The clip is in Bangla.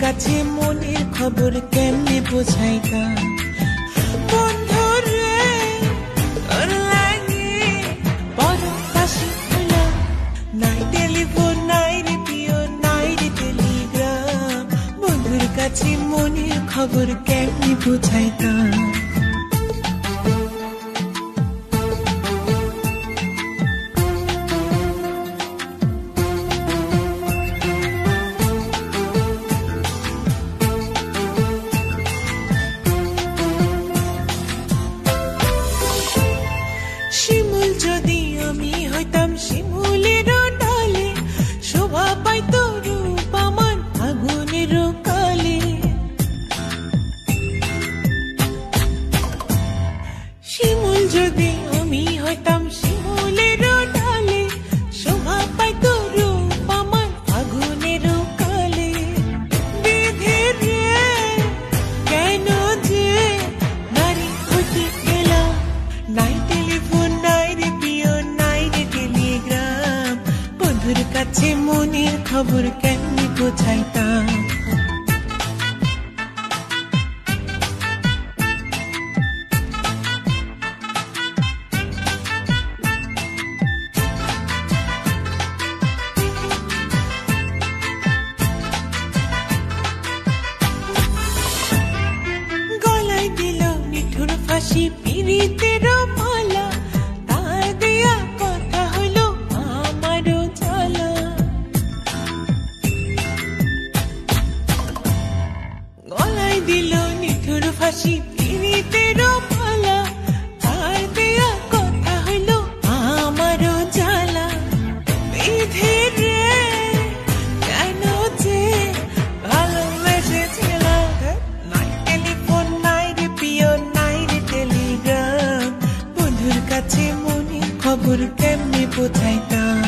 কাছে মনের খবর কেমনে বোঝাইতাম বন্ধুরে তোর লাগে বড় হাসি হলো নাই টেলিফোন নাই রেডিও নাই রে টেলিগ্রাম বন্ধুর কাছে মনের খবর কেমনে বোঝাইতাম শিমুল যদি আমি হইতাম শিমুলের ডালে শোভা পাইতো রূপ আমার আগুনের কালে শিমুল যদি আমি হইতাম শিমুলের ডালে শোভা পাইতো রূপ আমার আগুনের কালে বিধি রে কেন যে নারী হইতে গেলাম নাই টেলিফোন নাই রেডিও নাই রে টেলিগ্রাম বন্ধুর কাছে মনের খবর কেমনে বোঝাইতাম গলায় দিল নিঠুর ফাঁসি পিরিতের মালা তার দেয়া কথা হলো আমারও জ্বালা গলায় দিল নিঠুর ফাঁসি পিরিতের মালা তার দেয়া কথা হলো আমারও জ্বালা বিধি রে কেন যে ভালোবেসেছিলাম নাই টেলিফোন নাই রেডিও নাই রে টেলিগ্রাম বন্ধুর কাছে মনের খবর কেমনে বোঝাইতাম